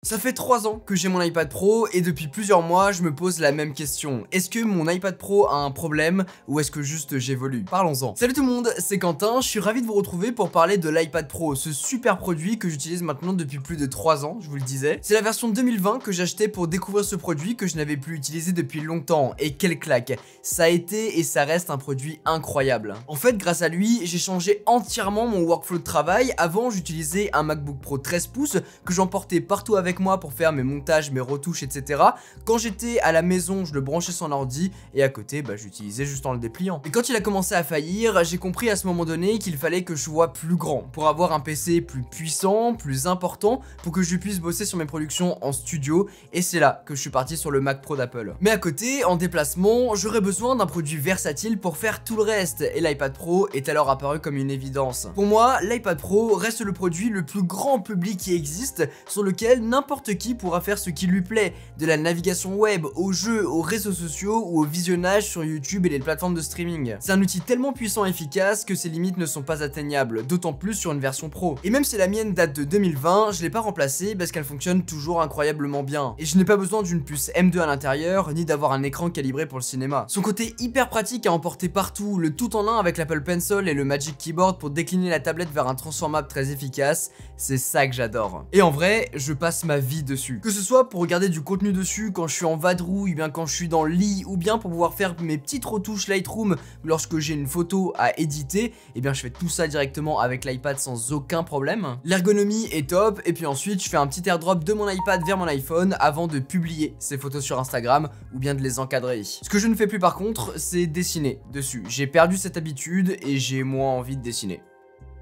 Ça fait 3 ans que j'ai mon iPad Pro et depuis plusieurs mois je me pose la même question. Est-ce que mon iPad Pro a un problème ou est-ce que juste j'évolue? Parlons-en. Salut tout le monde, c'est Quentin, je suis ravi de vous retrouver pour parler de l'iPad Pro, ce super produit que j'utilise maintenant depuis plus de 3 ans, je vous le disais. C'est la version 2020 que j'ai acheté pour découvrir ce produit que je n'avais plus utilisé depuis longtemps et quelle claque. Ça a été et ça reste un produit incroyable. En fait, grâce à lui, j'ai changé entièrement mon workflow de travail. Avant, j'utilisais un MacBook Pro 13 pouces que j'emportais partout avec moi pour faire mes montages, mes retouches, etc. Quand j'étais à la maison, je le branchais sur l'ordi et à côté, j'utilisais juste en le dépliant. Et quand il a commencé à faillir, j'ai compris à ce moment donné qu'il fallait que je sois plus grand pour avoir un PC plus puissant, plus important, pour que je puisse bosser sur mes productions en studio. Et c'est là que je suis parti sur le Mac Pro d'Apple. Mais à côté, en déplacement, j'aurais besoin d'un produit versatile pour faire tout le reste. Et l'iPad Pro est alors apparu comme une évidence. Pour moi, l'iPad Pro reste le produit le plus grand public qui existe, sur lequel n'importe qui pourra faire ce qui lui plaît, de la navigation web, aux jeux, aux réseaux sociaux ou au visionnage sur YouTube et les plateformes de streaming. C'est un outil tellement puissant et efficace que ses limites ne sont pas atteignables, d'autant plus sur une version pro. Et même si la mienne date de 2020, je l'ai pas remplacée parce qu'elle fonctionne toujours incroyablement bien. Et je n'ai pas besoin d'une puce M2 à l'intérieur, ni d'avoir un écran calibré pour le cinéma. Son côté hyper pratique à emporter partout, le tout en un avec l'Apple Pencil et le Magic Keyboard pour décliner la tablette vers un transformable très efficace, c'est ça que j'adore. Et en vrai, je passe ma vie dessus. Que ce soit pour regarder du contenu dessus quand je suis en vadrouille, bien quand je suis dans le lit, ou bien pour pouvoir faire mes petites retouches Lightroom lorsque j'ai une photo à éditer, et bien je fais tout ça directement avec l'iPad sans aucun problème. L'ergonomie est top, et puis ensuite je fais un petit airdrop de mon iPad vers mon iPhone avant de publier ces photos sur Instagram ou bien de les encadrer. Ce que je ne fais plus par contre, c'est dessiner dessus. J'ai perdu cette habitude et j'ai moins envie de dessiner.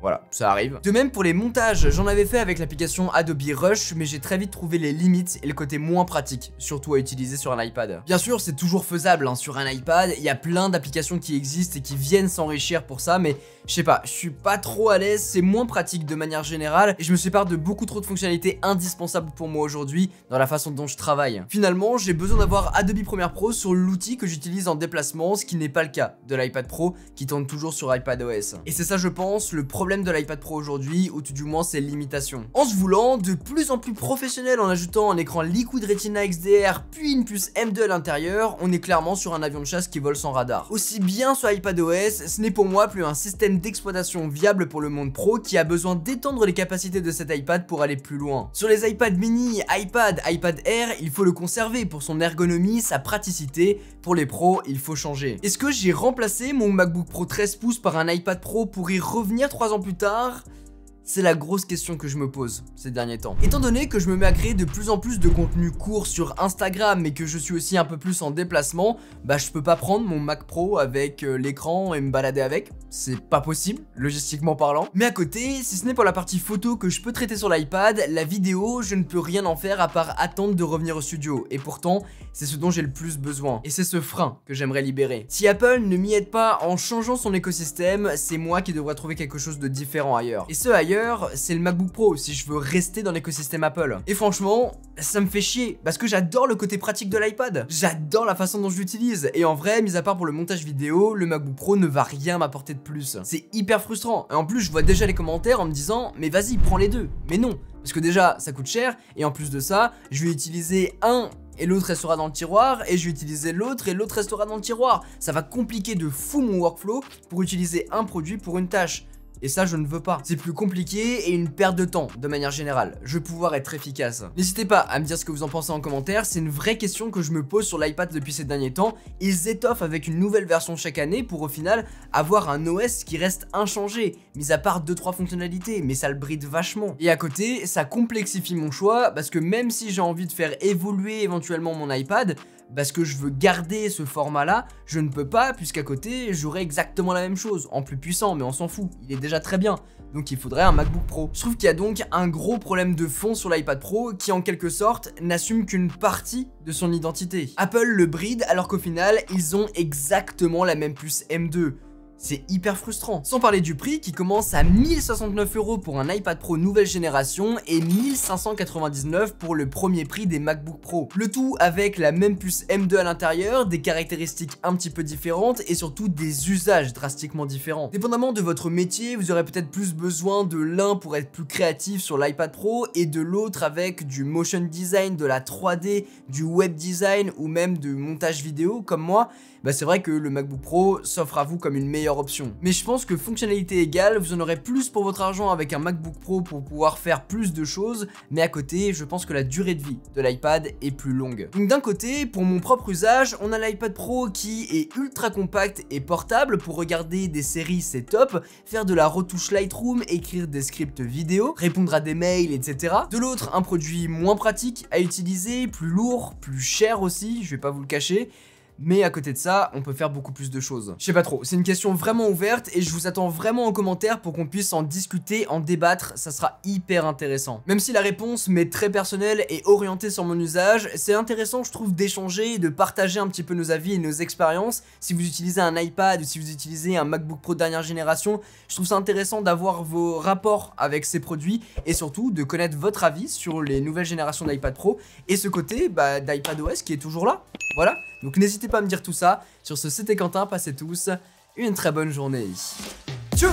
Voilà, ça arrive. De même pour les montages, j'en avais fait avec l'application Adobe Rush, mais j'ai très vite trouvé les limites et le côté moins pratique, surtout à utiliser sur un iPad. Bien sûr, c'est toujours faisable, sur un iPad, il y a plein d'applications qui existent et qui viennent s'enrichir pour ça, mais je sais pas, je suis pas trop à l'aise, c'est moins pratique de manière générale, et je me sépare de beaucoup trop de fonctionnalités indispensables pour moi aujourd'hui dans la façon dont je travaille. Finalement, j'ai besoin d'avoir Adobe Premiere Pro sur l'outil que j'utilise en déplacement, ce qui n'est pas le cas de l'iPad Pro qui tourne toujours sur iPadOS. Et c'est ça, je pense, le problème de l'iPad Pro aujourd'hui, ou tout du moins ses limitations. En se voulant de plus en plus professionnel en ajoutant un écran Liquid Retina XDR puis une puce M2 à l'intérieur, on est clairement sur un avion de chasse qui vole sans radar. Aussi bien sur iPadOS, ce n'est pour moi plus un système d'exploitation viable pour le monde pro qui a besoin d'étendre les capacités de cet iPad pour aller plus loin. Sur les iPad mini, iPad Air, il faut le conserver pour son ergonomie, sa praticité. Pour les pros, il faut changer. Est-ce que j'ai remplacé mon MacBook Pro 13 pouces par un iPad Pro pour y revenir 3 ans plus tard? C'est la grosse question que je me pose ces derniers temps. Étant donné que je me mets à créer de plus en plus de contenu court sur Instagram mais que je suis aussi un peu plus en déplacement, je peux pas prendre mon Mac Pro avec l'écran et me balader avec. C'est pas possible, logistiquement parlant. Mais à côté, si ce n'est pour la partie photo que je peux traiter sur l'iPad, la vidéo, je ne peux rien en faire à part attendre de revenir au studio. Et pourtant, c'est ce dont j'ai le plus besoin. Et c'est ce frein que j'aimerais libérer. Si Apple ne m'y aide pas en changeant son écosystème, c'est moi qui devrais trouver quelque chose de différent ailleurs. Et ce ailleurs, c'est le MacBook Pro si je veux rester dans l'écosystème Apple. Et franchement, ça me fait chier parce que j'adore le côté pratique de l'iPad. J'adore la façon dont je l'utilise. Et en vrai, mis à part pour le montage vidéo, le MacBook Pro ne va rien m'apporter de plus. C'est hyper frustrant. Et en plus, je vois déjà les commentaires en me disant mais vas-y, prends les deux. Mais non, parce que déjà, ça coûte cher. Et en plus de ça, je vais utiliser un et l'autre restera dans le tiroir, et je vais utiliser l'autre et l'autre restera dans le tiroir. Ça va compliquer de fou mon workflow pour utiliser un produit pour une tâche. Et ça, je ne veux pas. C'est plus compliqué et une perte de temps, de manière générale. Je vais pouvoir être efficace. N'hésitez pas à me dire ce que vous en pensez en commentaire. C'est une vraie question que je me pose sur l'iPad depuis ces derniers temps. Ils étoffent avec une nouvelle version chaque année pour au final avoir un OS qui reste inchangé, mis à part 2-3 fonctionnalités, mais ça le bride vachement. Et à côté, ça complexifie mon choix parce que même si j'ai envie de faire évoluer éventuellement mon iPad, parce que je veux garder ce format là, je ne peux pas puisqu'à côté j'aurai exactement la même chose, en plus puissant, mais on s'en fout, il est déjà très bien. Donc il faudrait un MacBook Pro. Je trouve qu'il y a donc un gros problème de fond sur l'iPad Pro qui en quelque sorte n'assume qu'une partie de son identité. Apple le bride alors qu'au final ils ont exactement la même puce M2. C'est hyper frustrant. Sans parler du prix qui commence à 1069 € pour un iPad Pro nouvelle génération et 1599 pour le premier prix des MacBook Pro. Le tout avec la même puce M2 à l'intérieur, des caractéristiques un petit peu différentes et surtout des usages drastiquement différents. Dépendamment de votre métier, vous aurez peut-être plus besoin de l'un pour être plus créatif sur l'iPad Pro et de l'autre avec du motion design, de la 3D, du web design ou même de montage vidéo comme moi. Bah c'est vrai que le MacBook Pro s'offre à vous comme une meilleure option. Mais je pense que fonctionnalité égale, vous en aurez plus pour votre argent avec un MacBook Pro pour pouvoir faire plus de choses, mais à côté, je pense que la durée de vie de l'iPad est plus longue. Donc d'un côté, pour mon propre usage, on a l'iPad Pro qui est ultra compact et portable pour regarder des séries, c'est top, faire de la retouche Lightroom, écrire des scripts vidéo, répondre à des mails, etc. De l'autre, un produit moins pratique à utiliser, plus lourd, plus cher aussi, je vais pas vous le cacher. Mais à côté de ça, on peut faire beaucoup plus de choses. Je sais pas trop, c'est une question vraiment ouverte et je vous attends vraiment en commentaire pour qu'on puisse en discuter, en débattre, ça sera hyper intéressant. Même si la réponse m'est très personnelle et orientée sur mon usage, c'est intéressant je trouve d'échanger et de partager un petit peu nos avis et nos expériences. Si vous utilisez un iPad ou si vous utilisez un MacBook Pro dernière génération, je trouve ça intéressant d'avoir vos rapports avec ces produits et surtout de connaître votre avis sur les nouvelles générations d'iPad Pro et ce côté d'iPadOS qui est toujours là. Voilà, donc n'hésitez pas à me dire tout ça. Sur ce, c'était Quentin, passez tous une très bonne journée. Tchau!